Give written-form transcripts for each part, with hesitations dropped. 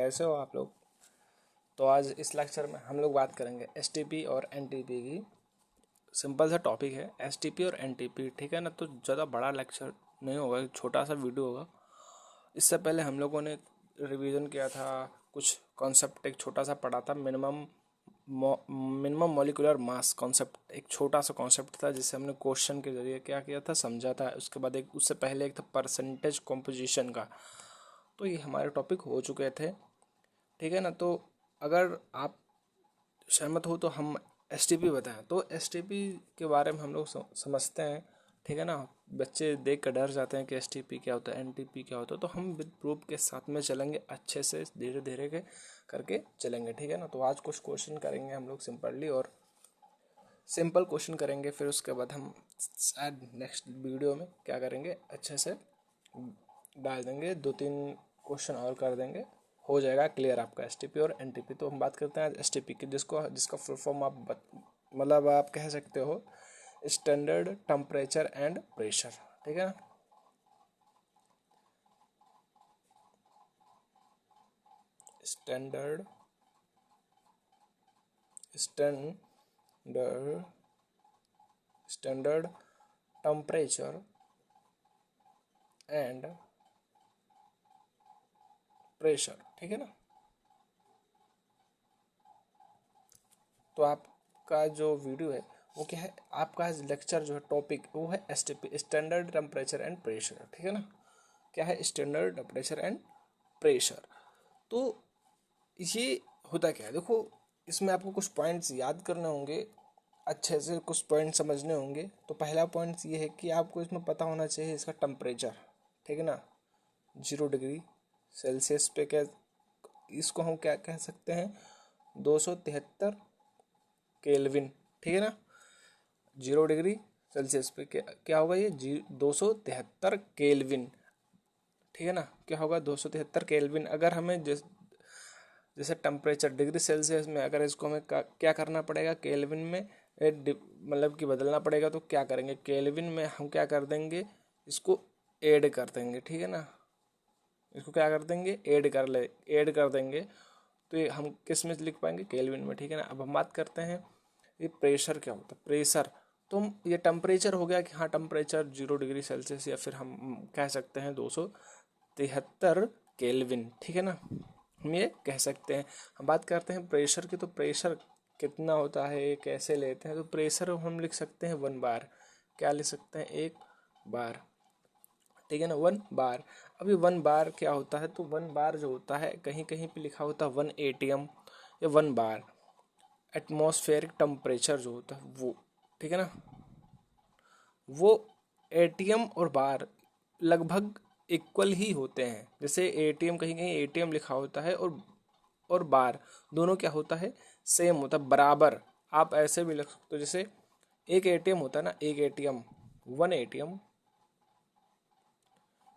कैसे हो आप लोग। तो आज इस लेक्चर में हम लोग बात करेंगे एसटीपी और एनटीपी की। सिंपल सा टॉपिक है एसटीपी और एनटीपी, ठीक है ना। तो ज़्यादा बड़ा लेक्चर नहीं होगा, छोटा सा वीडियो होगा। इससे पहले हम लोगों ने रिवीजन किया था, कुछ कॉन्सेप्ट एक छोटा सा पढ़ा था। मिनिमम मॉलिक्यूलर मास कॉन्सेप्ट एक छोटा सा कॉन्सेप्ट था, जिसे हमने क्वेश्चन के जरिए क्या किया था, समझा था। उसके बाद एक उससे पहले एक था परसेंटेज कॉम्पोजिशन का। तो ये हमारे टॉपिक हो चुके थे, ठीक है ना। तो अगर आप सहमत हो तो हम एसटीपी बताएं। तो एसटीपी के बारे में हम लोग समझते हैं, ठीक है ना। बच्चे देख कर डर जाते हैं कि एसटीपी क्या होता है, एनटीपी क्या होता है। तो हम विद प्रूफ के साथ में चलेंगे, अच्छे से धीरे धीरे के करके चलेंगे, ठीक है ना। तो आज कुछ क्वेश्चन करेंगे हम लोग सिंपली, और सिंपल क्वेश्चन करेंगे। फिर उसके बाद हम शायद नेक्स्ट वीडियो में क्या करेंगे, अच्छे से डाल देंगे, 2-3 क्वेश्चन और कर देंगे, हो जाएगा क्लियर आपका एसटीपी और एनटीपी। तो हम बात करते हैं एसटीपी की, जिसका फुल फॉर्म आप मतलब आप कह सकते हो स्टैंडर्ड टेम्परेचर एंड प्रेशर, ठीक है ना। Standard standard standard temperature and pressure, ठीक है ना। तो आपका जो वीडियो है वो क्या है, आपका लेक्चर जो है टॉपिक वो है STP, standard temperature and pressure, ठीक है ना। क्या है स्टैंडर्ड टेम्परेचर एंड प्रेशर। तो ये होता क्या है, देखो इसमें आपको कुछ पॉइंट्स याद करने होंगे, अच्छे से कुछ पॉइंट समझने होंगे। तो पहला पॉइंट ये है कि आपको इसमें पता होना चाहिए इसका टेम्परेचर, ठीक है ना। 0 डिग्री सेल्सियस पे क्या, इसको हम क्या कह सकते हैं, 273 केल्विन, ठीक है ना। 0 डिग्री सेल्सियस पे क्या होगा, ये 273 केल्विन, ठीक है ना। क्या होगा 273 केल्विन। अगर हमें जैसे टेम्परेचर डिग्री सेल्सियस में, अगर इसको हमें क्या करना पड़ेगा, केल्विन में मतलब कि बदलना पड़ेगा। तो क्या करेंगे, केल्विन में हम क्या कर देंगे, इसको ऐड कर देंगे, ठीक है ना। इसको क्या कर देंगे, ऐड कर देंगे। तो ये हम किस में लिख पाएंगे, केल्विन में, ठीक है ना। अब हम बात करते हैं ये प्रेशर क्या होता है। प्रेशर तो हम, ये टेम्परेचर हो गया कि हाँ टेम्परेचर 0 डिग्री सेल्सियस, या फिर हम कह सकते हैं 273 केल्विन, ठीक है ना। हम ये कह सकते हैं। हम बात करते हैं प्रेशर की। तो प्रेशर कितना होता है, कैसे लेते हैं। तो प्रेशर हम लिख सकते हैं 1 बार। क्या लिख सकते हैं, 1 बार, ठीक है ना, 1 बार। अभी 1 बार क्या होता है, तो 1 बार जो होता है, कहीं कहीं पे लिखा होता है 1 ATM या 1 बार। एटमॉस्फेरिक टेम्परेचर जो होता है वो, ठीक है ना, वो एटीएम और बार लगभग इक्वल ही होते हैं। जैसे एटीएम, कहीं कहीं एटीएम लिखा होता है, और बार दोनों क्या होता है, सेम होता है, बराबर। आप ऐसे भी लिख सकते हो, जैसे एक एटीएम होता है ना, एक एटीएम, 1 ATM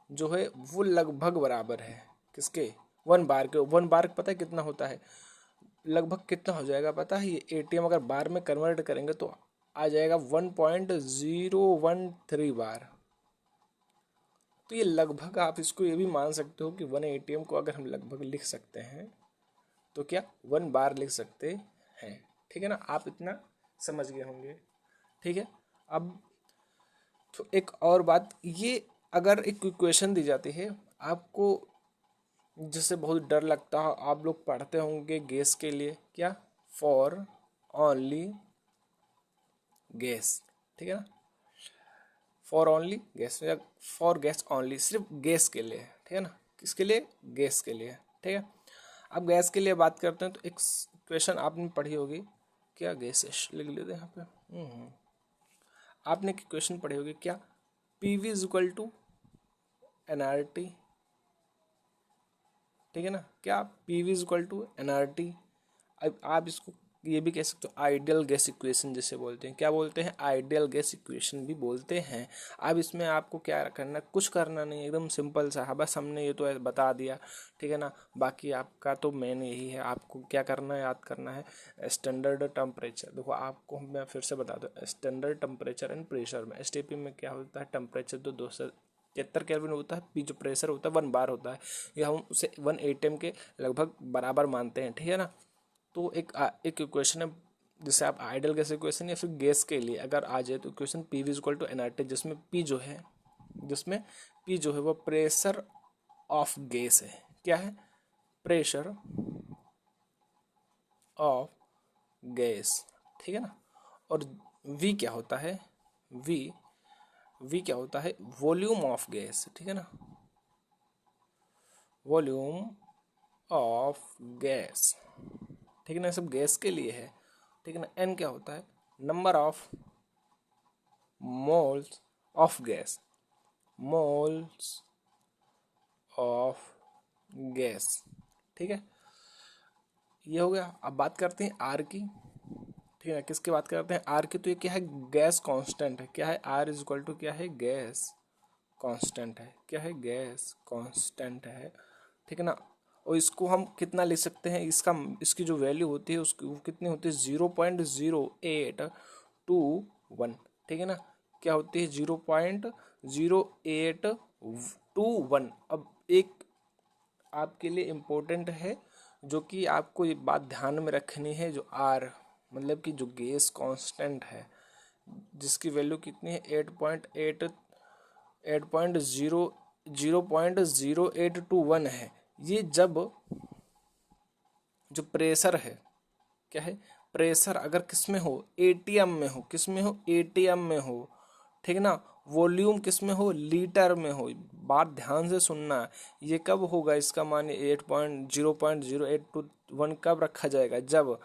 जो है वो लगभग बराबर है किसके, 1 बार के। 1 बार पता है कितना होता है, लगभग कितना हो जाएगा पता है। ये एटीएम अगर बार में कन्वर्ट करेंगे तो आ जाएगा 1.013 बार। तो ये लगभग, आप इसको ये भी मान सकते हो कि 1 ATM को अगर हम लगभग लिख सकते हैं तो क्या 1 बार लिख सकते हैं, ठीक है ना। आप इतना समझ गए होंगे, ठीक है। अब तो एक और बात, ये अगर एक इक्वेशन दी जाती है आपको, जिससे बहुत डर लगता है, आप लोग पढ़ते होंगे गैस के लिए, क्या, फॉर ओनली गैस, ठीक है ना। फॉर ओनली गैस या फॉर गैस ओनली, सिर्फ गैस के लिए, ठीक है ना। किसके लिए, गैस के लिए, ठीक है। अब गैस के लिए बात करते हैं तो एक क्वेश्चन आपने पढ़ी होगी, क्या गैसेस लिख लेते हैं यहाँ पे। आपने क्वेश्चन पढ़ी होगी, क्या PV is equal to nRT, ठीक है ना। क्या PV is equal to nRT। अब आप इसको ये भी कह सकते हो आइडियल गैस इक्वेशन जिसे बोलते हैं, क्या बोलते हैं, आइडियल गैस इक्वेशन भी बोलते हैं। अब इसमें आपको क्या करना, कुछ करना नहीं, एकदम सिंपल सा है, बस हमने ये तो बता दिया, ठीक है ना। बाकी आपका तो मेन यही है, आपको क्या करना है, याद करना है स्टैंडर्ड टेम्परेचर। देखो आपको मैं फिर से बता दूँ, स्टैंडर्ड टेम्परेचर एंड प्रेशर में, STP में क्या होता है, टेम्परेचर तो 73 केल्विन होता है, पी जो प्रेशर होता है 1 बार होता है, या हम उसे 1 एटम के लगभग बराबर मानते हैं, ठीक है ना। तो एक इक्वेशन है जिसे आप आइडियल गैस इक्वेशन या फिर गैस के लिए अगर आ जाए तो equation P V equal to NRT, जिसमें पी जो है वो प्रेशर ऑफ गैस है। क्या है? प्रेशर ऑफ गैस, ठीक है ना। और वी क्या होता है? वी क्या होता है? वॉल्यूम ऑफ गैस, ठीक है ना, वॉल्यूम ऑफ गैस, ठीक है ना, सब गैस के लिए है, ठीक है ना। एन क्या होता है? Number of moles of gas, moles of gas, ठीक है। ये हो गया। अब बात करते हैं आर की, ठीक है। किसकी बात करते हैं? आर की। तो ये क्या है? गैस कांस्टेंट है। क्या है? आर इज इक्वल टू क्या है? गैस कांस्टेंट है। क्या है? गैस कांस्टेंट है, ठीक है ना। और इसको हम कितना लिख सकते हैं? इसकी जो वैल्यू होती है उसकी वो कितनी होती है? 0.0821, ठीक है ना। क्या होती है? 0.0821। अब एक आपके लिए इम्पोर्टेंट है जो कि आपको ये बात ध्यान में रखनी है, जो आर मतलब कि जो गैस कांस्टेंट है जिसकी वैल्यू कितनी है? 0.0821 है। ये जब जो प्रेशर है, क्या है? प्रेशर अगर किस में हो? एटीएम में हो। किस में हो? एटीएम में हो, ठीक है ना। वॉल्यूम किस में हो? लीटर में हो। बात ध्यान से सुनना। ये कब होगा? इसका मान 0.0821 कब रखा जाएगा? जब,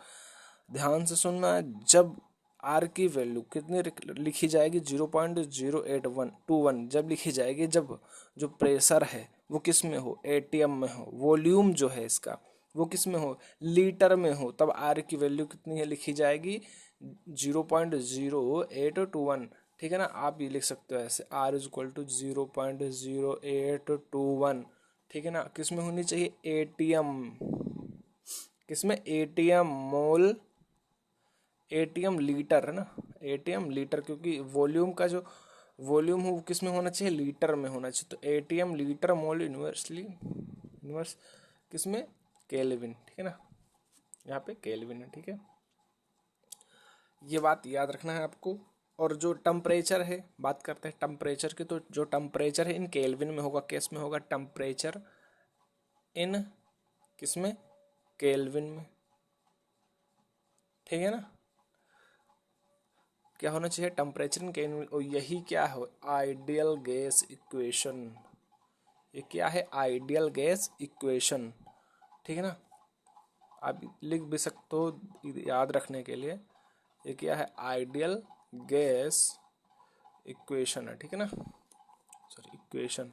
ध्यान से सुनना, जब आर की वैल्यू कितनी लिखी जाएगी? 0.0821 जब लिखी जाएगी, जब जो प्रेशर है वो किस में हो? एटीएम में हो। वॉल्यूम जो है इसका वो किस में हो? लीटर में हो। तब आर की वैल्यू कितनी है लिखी जाएगी? 0.0821, ठीक है ना। आप ये लिख सकते हो ऐसे, आर इज इक्वल टू 0.0821, ठीक है ना। किस में होनी चाहिए? एटीएम। किसमें? एटीएम मोल, एटीएम लीटर है ना, एटीएम लीटर, क्योंकि वॉल्यूम का जो वॉल्यूम हो वो किस में होना चाहिए? लीटर में होना चाहिए। तो एटीएम लीटर मोल इनवर्स किस में? केल्विन, ठीक है ना। यहाँ पे केल्विन है, ठीक है। ये बात याद रखना है आपको। और जो टेम्परेचर है, बात करते हैं टेम्परेचर की, तो जो टेम्परेचर है इन केल्विन में होगा। किस में होगा? टेम्परेचर इन किस में? केल्विन में, ठीक है ना। क्या होना चाहिए? Temperature in kelvin. और यही क्या है? Ideal gas equation. ये क्या है? आइडियल गैस इक्वेशन, ठीक है ना। आप लिख भी सकते हो याद रखने के लिए। ये क्या है? आइडियल गैस इक्वेशन है, ठीक है ना, सॉरी इक्वेशन।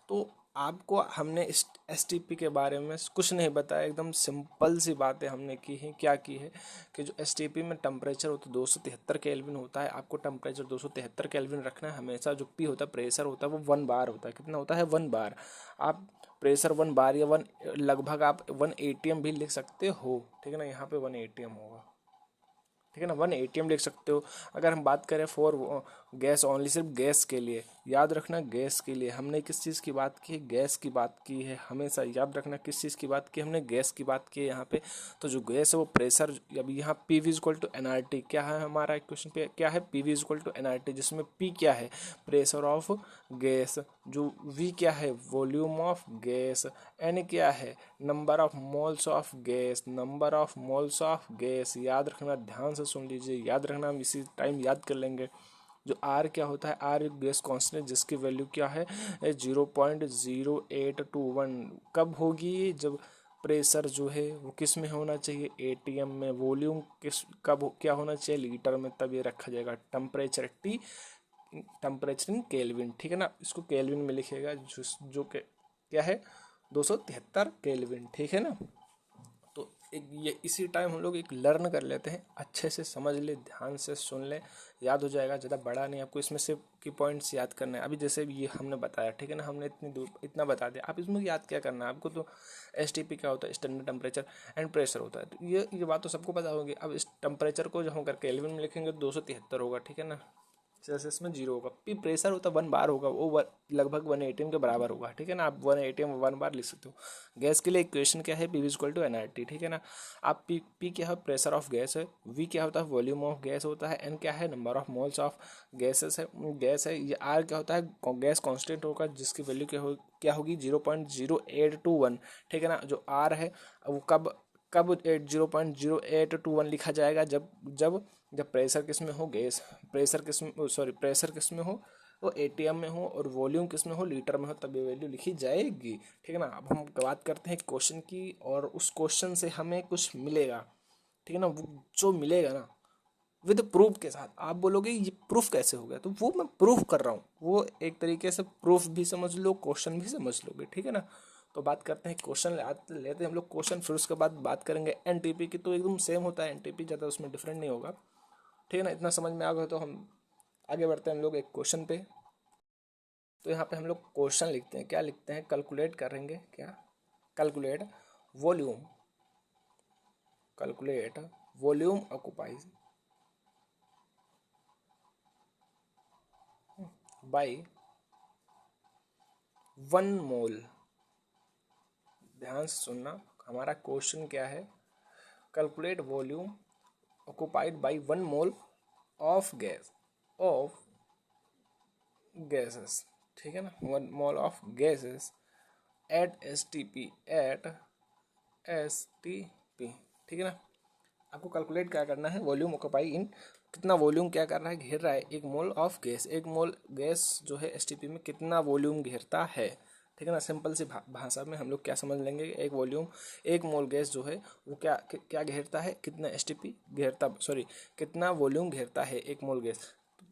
तो आपको हमने इस एसटीपी के बारे में कुछ नहीं बताया, एकदम सिंपल सी बातें हमने की हैं। क्या की है कि जो एसटीपी में टेम्परेचर होता है 273 केल्विन होता है। आपको टेम्परेचर 273 केल्विन रखना है हमेशा। जो पी होता है, प्रेशर होता है, वो 1 बार होता है। कितना होता है? 1 बार। आप प्रेशर 1 बार या 1 लगभग आप 1 एटीएम भी लिख सकते हो, ठीक है ना। यहाँ पे 1 एटीएम होगा, ठीक है ना, 1 एटीएम लिख सकते हो। अगर हम बात करें फॉर गैस ओनली, सिर्फ गैस के लिए, याद रखना गैस के लिए हमने किस चीज़ की बात की है? गैस की बात की है। हमेशा याद रखना किस चीज़ की बात की? हमने गैस की बात की है यहाँ पे। तो जो गैस है वो प्रेशर, अभी यहाँ P V equal to N R T, क्या है हमारा इक्वेशन पे? क्या है? P V equal to N R T, जिसमें पी क्या है? प्रेशर ऑफ गैस, जो वी क्या है? वॉल्यूम ऑफ गैस, एन क्या है? Number of moles of gas, number of moles of gas. याद रखना, ध्यान से सुन लीजिए, याद रखना, हम इसी टाइम याद कर लेंगे। जो आर क्या होता है? आर एक गैस कांस्टेंट जिसकी वैल्यू क्या है? 0.0821। कब होगी? जब प्रेशर जो है वो किस में होना चाहिए? एटीएम में। वॉल्यूम किस कब क्या होना चाहिए? लीटर में। तब ये रखा जाएगा। Temperature T, temperature in kelvin, ठीक है ना। इसको केल्विन में लिखेगा, जो क्या है? 273 केल्विन, ठीक है ना। तो एक ये इसी टाइम हम लोग एक लर्न कर लेते हैं, अच्छे से समझ ले, ध्यान से सुन ले, याद हो जाएगा। ज़्यादा बड़ा नहीं, आपको इसमें से की पॉइंट्स याद करना है। अभी जैसे ये हमने बताया, ठीक है ना, हमने इतनी दूर इतना बता दिया। आप इसमें याद क्या करना है आपको? तो एसटीपी क्या होता है? स्टैंडर्ड टेम्परेचर एंड प्रेशर होता है। तो ये बात तो सबको पता होगी। अब इस टेम्परेचर को जब हम कर केल्विन में लिखेंगे तो 273 होगा, ठीक है ना। सेल्सियस में 0 होगा। पी प्रेशर होता 1 बार होगा, वो लगभग 1 atm के बराबर होगा, ठीक है ना। आप 1 atm 1 बार लिख सकते हो। गैस के लिए इक्वेशन क्या है, पी इक्वल टू एनआरटी, ठीक है ना। आप पी क्या है, प्रेशर ऑफ गैस है। वी क्या होता है, वॉल्यूम ऑफ गैस होता है। एन क्या है, number of moles of gases है, गैस है। ये आर क्या होता है, गैस कॉन्स्टेंट होगा जिसकी वैल्यू क्या होगी 0.0821, ठीक है ना। जो आर है वो कब कब 0.0821 लिखा जाएगा, जब जब जब प्रेशर किस में हो, गैस प्रेशर किस में हो, वो एटीएम में हो, और वॉल्यूम किस में हो, लीटर में हो, तब ये वैल्यू लिखी जाएगी, ठीक है ना। अब हम बात करते हैं क्वेश्चन की, और उस क्वेश्चन से हमें कुछ मिलेगा, ठीक है ना। वो जो मिलेगा ना विद प्रूफ के साथ, आप बोलोगे ये प्रूफ कैसे हो गया, तो वो मैं प्रूफ कर रहा हूँ, वो एक तरीके से प्रूफ भी समझ लो, क्वेश्चन भी समझ लोगे, ठीक है ना। तो बात करते हैं क्वेश्चन, लेते हैं हम लोग क्वेश्चन, फिर उसके बाद बात करेंगे एनटीपी की। तो एकदम सेम होता है एनटीपी, ज़्यादा उसमें डिफरेंट नहीं होगा, ठीक है ना। इतना समझ में आ गया तो हम आगे बढ़ते हैं हम लोग एक क्वेश्चन पे। तो यहाँ पे हम लोग क्वेश्चन लिखते हैं, क्या लिखते हैं, कैलकुलेट करेंगे, क्या calculate volume, calculate volume occupies by 1 mole. ध्यान से सुनना, हमारा क्वेश्चन क्या है, calculate volume occupied by 1 mole of gases, ठीक है ना, 1 mole of gases at S T P, ठीक है ना। आपको कैलकुलेट क्या करना है, वॉल्यूम ऑक्युपाई इन, कितना वॉल्यूम क्या कर रहा है, घेर रहा है, 1 mole of gas, 1 mole gas जो है एसटीपी में कितना वॉल्यूम घेरता है, ठीक है ना। सिंपल सी भाषा में हम लोग क्या समझ लेंगे, एक मोल गैस जो है वो क्या घेरता है, कितना एसटीपी घेरता, सॉरी कितना वॉल्यूम घेरता है 1 मोल गैस।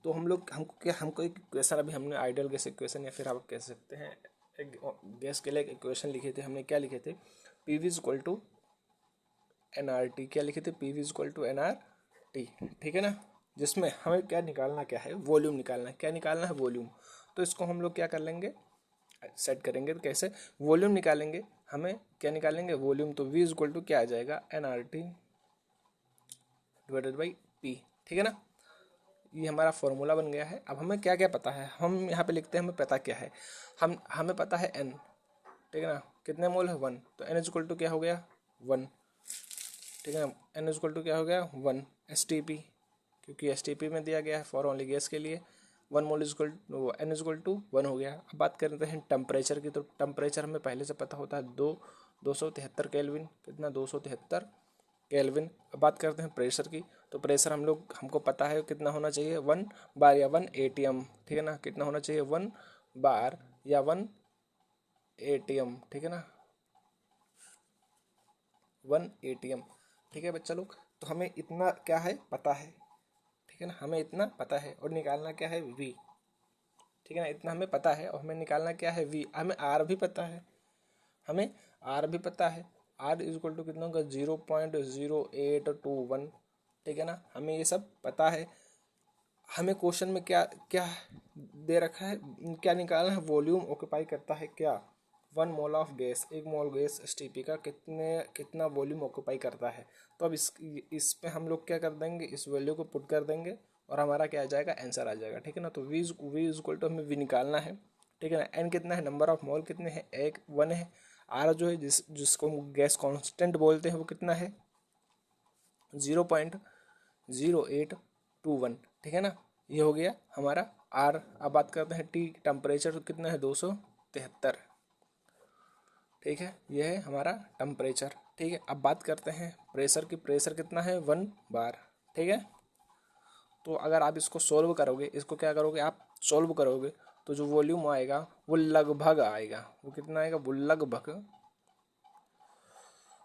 तो हमको एक इक्वेशन, अभी हमने आइडियल गैस इक्वेशन, या फिर आप कह सकते हैं एक गैस के लिए एक इक्वेशन लिखे थे हमने, क्या लिखे थे, पीवी इक्वल टू एनआरटी, क्या लिखे थे, पीवी इक्वल टू एनआरटी, ठीक है ना। जिसमें हमें क्या निकालना, क्या है, वॉल्यूम निकालना है, क्या निकालना है, वॉल्यूम। तो इसको हम लोग क्या कर लेंगे, सेट करेंगे, तो कैसे वॉल्यूम निकालेंगे, हमें क्या निकालेंगे, वॉल्यूम। तो वी इक्वल टू क्या आ जाएगा, एनआरटी डिवाइडेड बाई पी, ठीक है ना। ये हमारा फॉर्मूला बन गया है। अब हमें क्या क्या पता है, हम यहाँ पे लिखते हैं, हमें पता क्या है, हमें पता है एन, ठीक है ना, कितने मोल है 1, तो एन इक्वल टू क्या हो गया 1, ठीक है ना। एन इक्वल टू क्या हो गया 1 एस टी पी, क्योंकि एस टी पी में दिया गया है फॉर ओनली गैस के लिए, 1 mole equal n equal to 1 हो गया। अब बात करते हैं टेम्परेचर की, तो टेम्परेचर हमें पहले से पता होता है 273 केल्विन, कितना 273 केल्विन। अब बात करते हैं प्रेशर की, तो प्रेशर हमको पता है कितना होना चाहिए, 1 बार या 1 एटीएम, ठीक है ना, कितना होना चाहिए 1 बार या 1 एटीएम, ठीक है ना, 1 एटीएम, ठीक है बच्चा लोग। तो हमें इतना क्या है पता है, ठीक है ना, हमें इतना पता है, और निकालना क्या है वी, ठीक है ना। इतना हमें पता है और हमें निकालना क्या है वी। हमें आर भी पता है, हमें आर भी पता है, आर इज इक्वल टू कितना होगा 0.0821, ठीक है ना। हमें ये सब पता है। हमें क्वेश्चन में क्या क्या दे रखा है, क्या निकालना है, वॉल्यूम ऑक्यूपाई करता है क्या, 1 mole of gas, 1 mole gas STP का कितना वॉल्यूम ऑक्यूपाई करता है। तो अब इस पे हम लोग क्या कर देंगे, इस वैल्यू को पुट कर देंगे, और हमारा क्या आ जाएगा, आंसर आ जाएगा, ठीक है ना। तो वी इक्वल टू हमें वी निकालना है, ठीक है ना। एन कितना है, नंबर ऑफ मोल कितने हैं, 1 है। आर जो है जिसको गैस कांस्टेंट बोलते हैं वो कितना है 0.0821, ठीक है ना। ये हो गया हमारा आर। अब बात करते हैं टी, टेम्परेचर कितना है 273, ठीक है, ये है हमारा टेम्परेचर, ठीक है। अब बात करते हैं प्रेशर की, प्रेशर कितना है 1 बार, ठीक है। तो अगर आप इसको सोल्व करोगे, इसको क्या करोगे आप सोल्व करोगे, तो जो वॉल्यूम आएगा वो लगभग आएगा, वो कितना आएगा, वो लगभग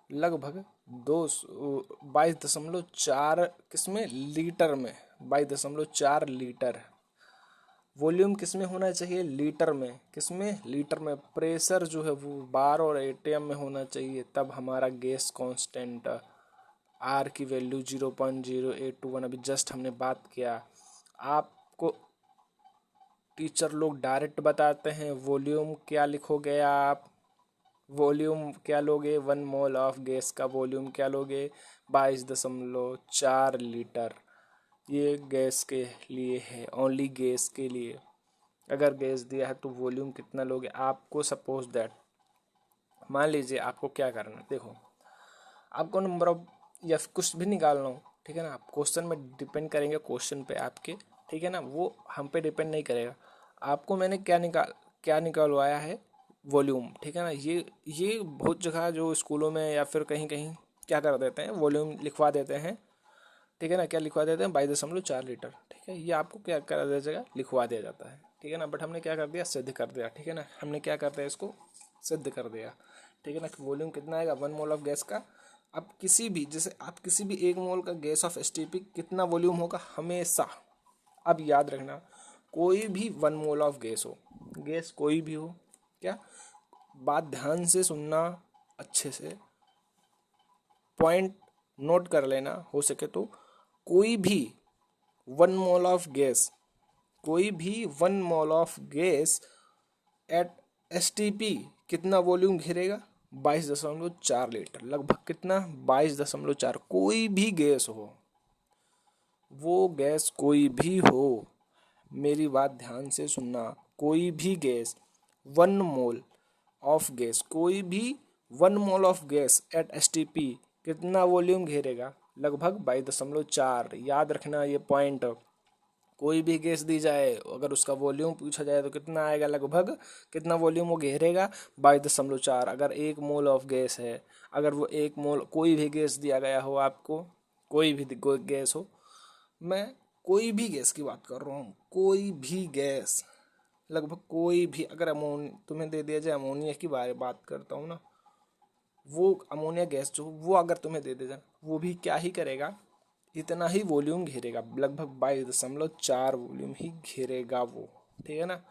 22.4 किसमें, लीटर में, 22.4 लीटर। वॉल्यूम किस में होना चाहिए, लीटर में, किसमें, लीटर में। प्रेशर जो है वो बार और एटीएम में होना चाहिए, तब हमारा गैस कांस्टेंट आर की वैल्यू 0.0821, अभी जस्ट हमने बात किया। आपको टीचर लोग डायरेक्ट बताते हैं वॉल्यूम क्या लिखोगे आप, वॉल्यूम क्या लोगे, 1 मोल ऑफ गैस का वॉल्यूम क्या लोगे, 22.4 लीटर, ये गैस के लिए है, ओनली गैस के लिए। अगर गैस दिया है तो वॉल्यूम कितना लोगे आपको, सपोज दैट मान लीजिए आपको क्या करना है, देखो आपको नंबर ऑफ या फिर कुछ भी निकालना हो, ठीक है ना, आप क्वेश्चन में डिपेंड करेंगे, क्वेश्चन पे आपके, ठीक है ना, वो हम पे डिपेंड नहीं करेगा। आपको मैंने क्या निकालवाया है, वॉल्यूम, ठीक है ना। ये बहुत जगह जो स्कूलों में या फिर कहीं कहीं क्या कर देते हैं, वॉल्यूम लिखवा देते हैं, ठीक है ना, क्या लिखवा देते हैं, 22.4 लीटर, ठीक है, ये आपको क्या कर दिया जाएगा, लिखवा दिया जाता है, ठीक है ना। बट हमने क्या कर दिया, सिद्ध कर दिया, ठीक है ना, हमने क्या कर दिया, इसको सिद्ध कर दिया, ठीक है ना। वॉल्यूम कितना आएगा 1 मोल ऑफ गैस का। अब किसी भी, जैसे आप किसी भी 1 मोल का गैस ऑफ एसटीपी कितना वॉल्यूम होगा हमेशा, अब याद रखना, कोई भी 1 मोल ऑफ गैस हो, गैस कोई भी हो, क्या, बात ध्यान से सुनना, अच्छे से पॉइंट नोट कर लेना हो सके तो, कोई भी 1 मोल ऑफ गैस, कोई भी 1 mole of gas at STP कितना वॉल्यूम घेरेगा, 22.4 लीटर, लगभग कितना, 22.4। कोई भी गैस हो, वो गैस कोई भी हो, मेरी बात ध्यान से सुनना, कोई भी गैस 1 मोल ऑफ गैस, कोई भी 1 mole of gas at STP कितना वॉल्यूम घेरेगा, लगभग 22.4। याद रखना ये पॉइंट, कोई भी गैस दी जाए अगर उसका वॉल्यूम पूछा जाए तो कितना आएगा, लगभग कितना वॉल्यूम वो घेरेगा, 22.4। अगर 1 मोल ऑफ गैस है, अगर वो 1 मोल कोई भी गैस दिया गया हो आपको, कोई भी गैस हो, मैं कोई भी गैस की बात कर रहा हूँ, कोई भी गैस, लगभग कोई भी, अगर तुम्हें दे दिया जाए अमोनिया की बात करता हूँ ना, वो अमोनिया गैस जो वो अगर तुम्हें दे दिया जाए, वो भी क्या ही करेगा, इतना ही वॉल्यूम घेरेगा, लगभग 22.4 वॉल्यूम ही घेरेगा वो, ठीक है ना।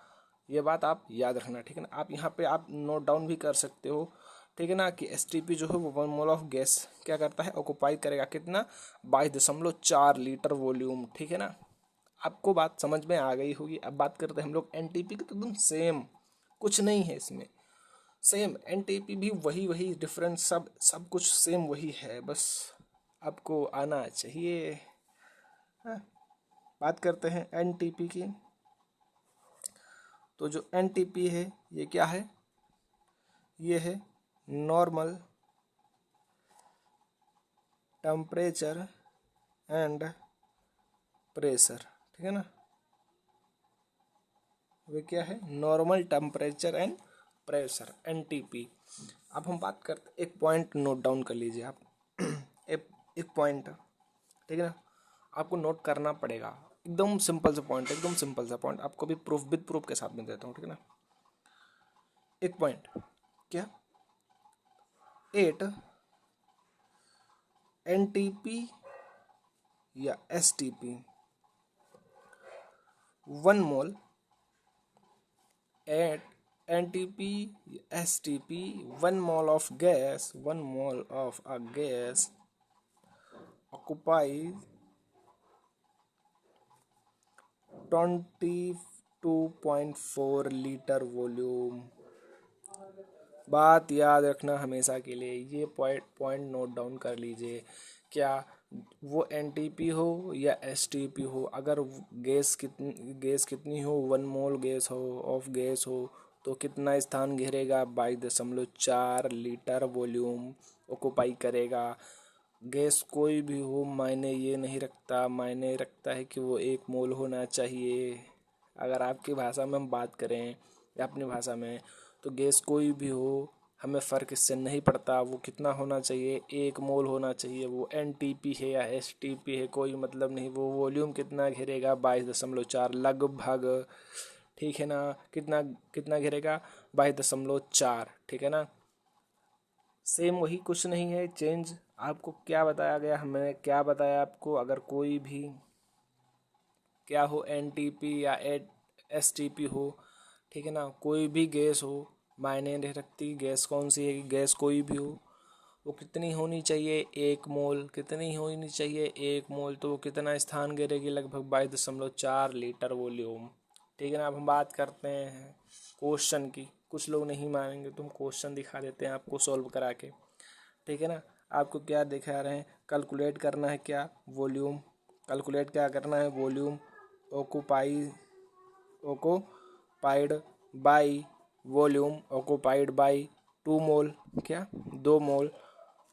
ये बात आप याद रखना, ठीक है ना। आप यहाँ पे आप नोट डाउन भी कर सकते हो, ठीक है ना, कि एसटीपी जो है वो 1 मोल ऑफ गैस क्या करता है, ऑक्युपाई करेगा कितना, 22.4 लीटर वॉल्यूम, ठीक है ना। आपको बात समझ में आ गई होगी। अब बात करते हैं हम लोग एनटीपी की, तो एकदम सेम, कुछ नहीं है इसमें, सेम एनटीपी भी वही वही, डिफरेंस सब सब कुछ सेम वही है, बस आपको आना चाहिए। हाँ, बात करते हैं एनटीपी की। तो जो एनटीपी है ये क्या है, ये है नॉर्मल टेम्परेचर एंड प्रेशर, ठीक है ना, वे क्या है, normal temperature and pressure, NTP. अब हम बात करते, एक पॉइंट नोट डाउन कर लीजिए आप एक पॉइंट, ठीक है ना, आपको नोट करना पड़ेगा, एकदम सिंपल सा पॉइंट, एकदम सिंपल सा पॉइंट, आपको भी प्रूफ विद प्रूफ के साथ में देता हूँ, ठीक है ना। एक पॉइंट क्या, 8 एनटीपी या STP 1 mole, 8 NTP STP 1 mole of gas, 1 mole of a gas occupies 22.4 litre volume. बात याद रखना हमेशा के लिए, ये पॉइंट नोट डाउन कर लीजिए, क्या वो एनटीपी हो या एसटीपी हो, अगर गैस कितनी हो, 1 मोल गैस हो, ऑफ गैस हो, तो कितना स्थान घेरेगा, 22.4 लीटर वॉल्यूम ऑक्युपाई करेगा। गैस कोई भी हो मायने ये नहीं रखता, मायने रखता है कि वो 1 मोल होना चाहिए। अगर आपकी भाषा में हम बात करें या अपनी भाषा में, तो गैस कोई भी हो, हमें फ़र्क इससे नहीं पड़ता, वो कितना होना चाहिए, 1 मोल होना चाहिए। वो एनटीपी है या एसटीपी है कोई मतलब नहीं, वो वॉल्यूम कितना घेरेगा, 22.4 लगभग, ठीक है ना। कितना कितना घेरेगा, 22.4, ठीक है ना। सेम वही, कुछ नहीं है चेंज। आपको क्या बताया गया, हमने क्या बताया आपको, अगर कोई भी क्या हो, एनटीपी या एसटीपी हो, ठीक है ना, कोई भी गैस हो, मायने नहीं रखती गैस कौन सी है, गैस कोई भी हो, वो कितनी होनी चाहिए, 1 मोल, कितनी होनी चाहिए, 1 मोल, तो वो कितना स्थान घेरेगी, लगभग 22.4 लीटर वॉल्यूम, ठीक है ना। अब हम बात करते हैं क्वेश्चन की, कुछ लोग नहीं मानेंगे तो हम क्वेश्चन दिखा देते हैं आपको सॉल्व करा के, ठीक है ना। आपको क्या दिखा रहे हैं, कैलकुलेट करना है क्या, वॉल्यूम, कैलकुलेट क्या करना है, volume occupied by volume occupied by 2 मोल, क्या 2 मोल,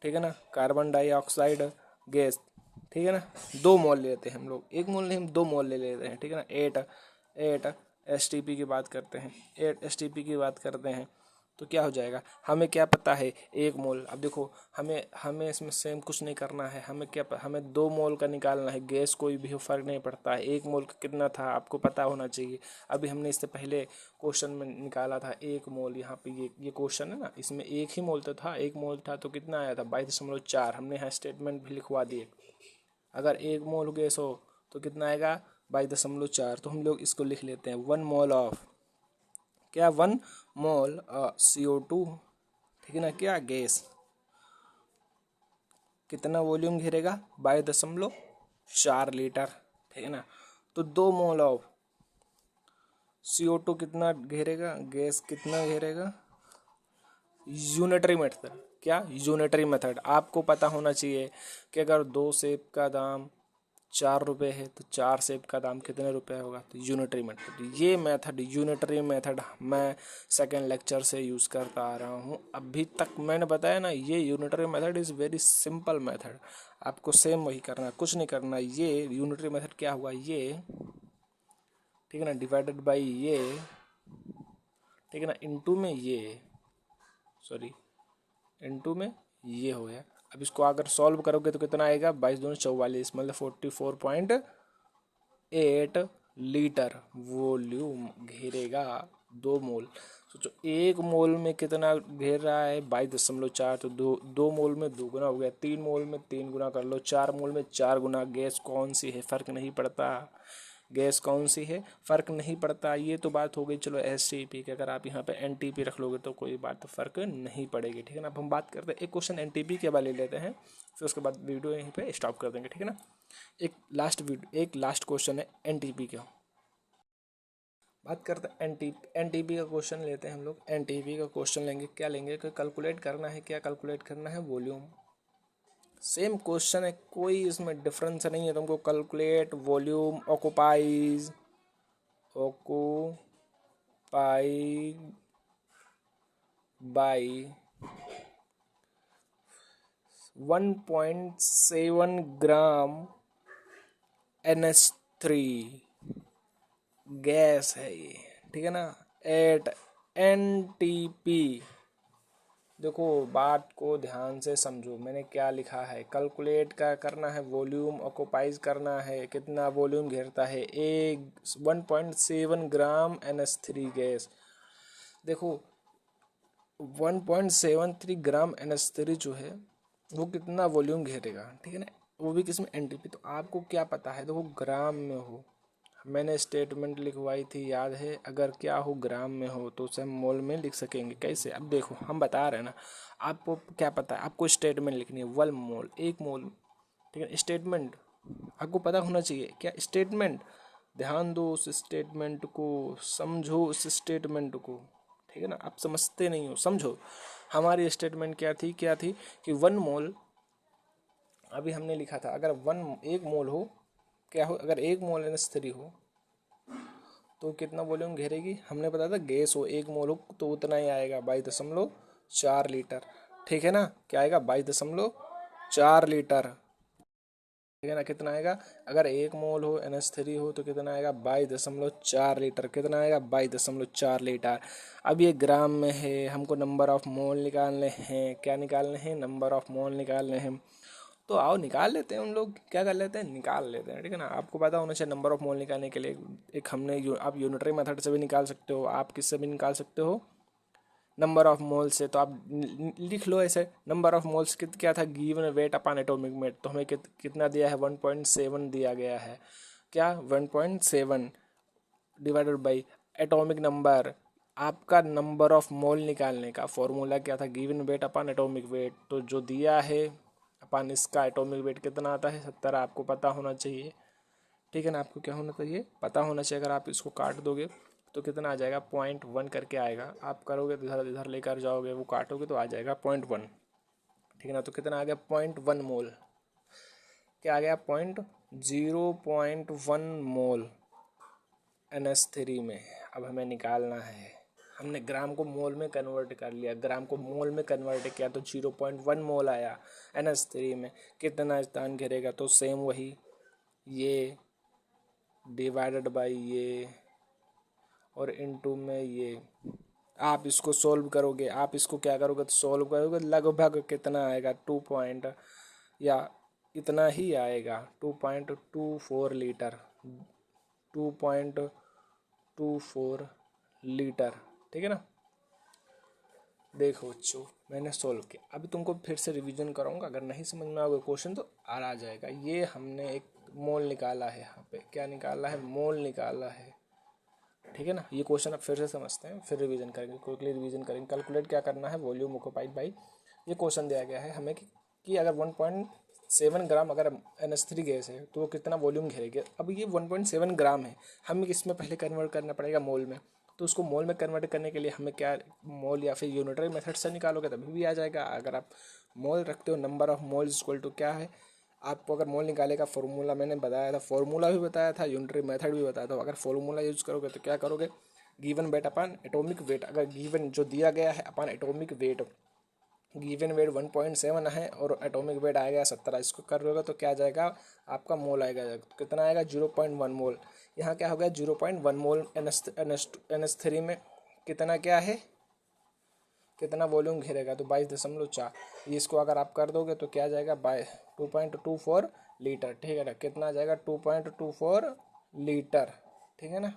ठीक है ना, कार्बन डाइऑक्साइड गैस, ठीक है ना, 2 मोल लेते हैं हम लोग, 1 मोल नहीं हम 2 मोल ले लेते हैं, ठीक है ना। 8 एसटीपी की बात करते हैं, 8 एसटीपी की बात करते हैं तो क्या हो जाएगा, हमें क्या पता है 1 मोल। अब देखो हमें इसमें सेम कुछ नहीं करना है, हमें 2 मोल का निकालना है, गैस कोई भी हो फर्क नहीं पड़ता है, 1 मोल का कितना था आपको पता होना चाहिए। अभी हमने इससे पहले क्वेश्चन में निकाला था 1 मोल, यहाँ पे ये क्वेश्चन है ना, इसमें 1 ही मोल तो था, 1 मोल था तो कितना आया था 22.4, हमने यहाँ स्टेटमेंट भी लिखवा दिए। अगर 1 मोल गैस हो तो कितना आएगा 22.4, तो हम लोग इसको लिख लेते हैं 1 मोल ऑफ, क्या 1 मोल CO2, ठीक है ना, क्या गैस कितना वॉल्यूम घेरेगा 22.4 लीटर, ठीक है ना। तो 2 मोल ऑफ CO2 कितना घेरेगा, गैस कितना घेरेगा, यूनिटरी मेथड, क्या यूनिटरी मेथड आपको पता होना चाहिए कि अगर 2 सेब का दाम 4 रुपये है तो 4 सेब का दाम कितने रुपए होगा, तो यूनिटरी मेथड, ये मेथड यूनिटरी मेथड मैं सेकेंड लेक्चर से यूज़ करता आ रहा हूँ अभी तक, मैंने बताया ना ये unitary method is very simple method, आपको सेम वही करना है, कुछ नहीं करना। ये यूनिटरी मेथड क्या हुआ, ये ठीक है ना, डिवाइडेड बाई ये, ठीक है ना, इनटू में ये, सॉरी इनटू में ये हो गया। अब इसको अगर सॉल्व करोगे तो कितना आएगा 22×2 = 44, मतलब 44.8 लीटर वॉल्यूम घेरेगा 2 मोल। सोचो 1 मोल में कितना घेर रहा है 22.4, तो 2 मोल में 2 गुना हो गया, 3 मोल में 3 गुना कर लो, 4 मोल में 4 गुना। गैस कौन सी है फर्क नहीं पड़ता, गैस कौन सी है फर्क नहीं पड़ता। ये तो बात हो गई चलो एसटीपी की, अगर आप यहाँ पे एनटीपी रख लोगे तो कोई बात फर्क नहीं पड़ेगी, ठीक है ना। अब हम बात करते हैं एक क्वेश्चन एनटीपी के बारे में लेते हैं, फिर उसके बाद वीडियो यहीं पे स्टॉप कर देंगे, ठीक है ना। एक लास्ट क्वेश्चन है एनटीपी का, बात करते हैं एनटीपी का क्वेश्चन लेते हैं हम लोग। एनटीपी का क्वेश्चन लेंगे, क्या लेंगे कि कैलकुलेट करना है, क्या कैलकुलेट करना है, वॉल्यूम। सेम क्वेश्चन है, कोई इसमें डिफरेंस नहीं है तुमको। Calculate volume occupy by 1.7 gram NH3 gas है ये, ठीक है ना, एट एनटीपी। देखो बात को ध्यान से समझो, मैंने क्या लिखा है, कैलकुलेट क्या करना है, वॉल्यूम ऑक्यूपाइज करना है, कितना वॉल्यूम घेरता है, एक 1.7 ग्राम NH3 गैस। देखो 1.73 ग्राम NH3 जो है वो कितना वॉल्यूम घेरेगा, ठीक है ना, वो भी किसमें एनटीपी। तो आपको क्या पता है, देखो ग्राम में हो, मैंने स्टेटमेंट लिखवाई थी याद है, अगर क्या हो ग्राम में हो तो उसे हम मोल में लिख सकेंगे। कैसे, अब देखो हम बता रहे हैं ना, आपको क्या पता है, आपको स्टेटमेंट लिखनी है 1 मोल 1 मोल, ठीक है। स्टेटमेंट आपको पता होना चाहिए, क्या स्टेटमेंट, ध्यान दो उस स्टेटमेंट को, समझो उस स्टेटमेंट को, ठीक है ना। आप समझते नहीं हो, समझो। हमारी स्टेटमेंट क्या थी कि 1 मोल, अभी हमने लिखा था अगर 1 मोल हो, क्या हो, अगर 1 मोल NH3 हो तो कितना वॉल्यूम घेरेगी, हमने बताया था गैस हो 1 मोल हो तो उतना ही आएगा 22.4 लीटर, ठीक है ना। क्या आएगा 22.4 लीटर, ठीक है ना। कितना आएगा, अगर 1 मोल हो NH3 हो तो कितना आएगा 22.4 लीटर, कितना आएगा 22.4 लीटर। अब ये ग्राम में है, हमको नंबर ऑफ मोल निकालने हैं, क्या निकालने हैं, नंबर ऑफ मोल निकालने हैं। तो आओ निकाल लेते हैं, हम लोग क्या कर लेते हैं, निकाल लेते हैं, ठीक है ना। आपको पता होना चाहिए नंबर ऑफ मोल निकालने के लिए एक हमने आप यूनिटरी मेथड से भी निकाल सकते हो, आप किससे भी निकाल सकते हो, नंबर ऑफ मोल से। तो आप लिख लो ऐसे, नंबर ऑफ मोल्स क्या था, given weight upon atomic weight, तो हमें कितना दिया है 1.7 दिया गया है, क्या 1.7 डिवाइडेड बाई एटॉमिक नंबर। आपका नंबर ऑफ मोल निकालने का फॉर्मूला क्या था, given weight upon atomic weight, तो जो दिया है अपन इसका एटॉमिक वेट कितना आता है 70, आपको पता होना चाहिए, ठीक है ना। आपको क्या होना चाहिए, पता होना चाहिए। अगर आप इसको काट दोगे तो कितना आ जाएगा 0.1 करके आएगा, आप करोगे तो इधर इधर लेकर जाओगे, वो काटोगे तो आ जाएगा 0.1, ठीक है ना। तो कितना आ गया 0.1 मोल, क्या आ गया 0.1 मोल NH3 में। अब हमें निकालना है, हमने ग्राम को मोल में कन्वर्ट कर लिया, ग्राम को मोल में कन्वर्ट किया तो 0.1 मोल आया NH3 में। कितना स्थान घेरेगा, तो सेम वही, ये डिवाइडेड बाई ये और इनटू में ये। आप इसको सोल्व करोगे, आप इसको क्या करोगे, तो सोल्व करोगे, लगभग कितना आएगा, 2 या इतना ही आएगा, 2.24 लीटर, 2.24 लीटर। ठीक है ना। देखो बच्चों, मैंने सोल्व किया, अभी तुमको फिर से रिवीजन कराऊंगा, अगर नहीं समझ में आओगे क्वेश्चन तो आ जाएगा। ये हमने एक मोल निकाला है, यहाँ पे क्या निकाला है, मोल निकाला है। ठीक है ना। ये क्वेश्चन अब फिर से समझते हैं, फिर रिवीजन करेंगे, क्विकली रिवीजन करेंगे। कैलकुलेट क्या करना है, वॉल्यूम ऑक्युपाइड बाई, ये क्वेश्चन दिया गया है हमें कि अगर 1.7 ग्राम अगर NH3 गैस है तो वो कितना वॉल्यूम घेरेगी। अब ये 1.7 ग्राम है, हमें इसमें पहले कन्वर्ट करना पड़ेगा मोल में। तो उसको मोल में कन्वर्ट करने के लिए हमें क्या, मोल या फिर यूनिटरी मेथड से निकालोगे तभी भी आ जाएगा। अगर आप मोल रखते हो, number of mole equal to क्या है, आपको अगर मोल निकाले का फॉर्मूला मैंने बताया था, फॉर्मूला भी बताया था, यूनिटरी मेथड भी बताया था। अगर फॉर्मूला यूज करोगे तो क्या करोगे, गिवन वेट अपन एटॉमिक वेट, अगर गिवन जो दिया गया है अपन एटॉमिक वेट, गिवन वेट 1.7 है और एटॉमिक वेट आएगा 17, इसको कर लोगे तो क्या आ जाएगा, आपका मोल आएगा, कितना आएगा, 0.1 मोल। यहाँ क्या हो गया, 0.1 मोल NH3 में कितना क्या है, कितना वॉल्यूम घेरेगा, तो 22.4। ये इसको अगर आप कर दोगे तो क्या आ जाएगा, 2.24 लीटर। ठीक है ना। कितना आ जाएगा, 2.24 लीटर। ठीक है ना।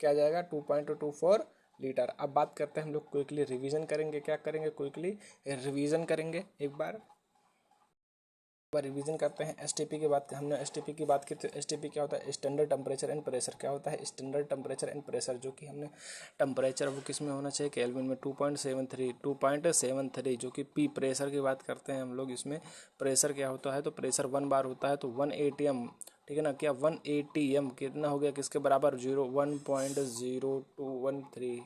क्या आ जाएगा, 2.24 लीटर। अब बात करते हैं हम लोग, क्विकली रिवीजन करेंगे। क्या करेंगे, क्विकली रिवीजन करेंगे। एक बार रिवीजन करते हैं। एसटीपी की बात, हमने एसटीपी की बात की तो एसटीपी क्या होता है, स्टैंडर्ड टेम्परेचर एंड प्रेशर। क्या होता है, स्टैंडर्ड टेम्परेचर एंड प्रेशर, जो कि हमने टेम्परेचर वो किस में होना चाहिए, केल्विन में। 2.73 जो कि पी प्रेशर की बात करते हैं हम लोग। इसमें प्रेशर क्या होता है, तो प्रेशर 1 बार होता है तो 1 ATM। ठीक है ना। क्या 1 ATM कितना हो गया, किसके बराबर, 1.0213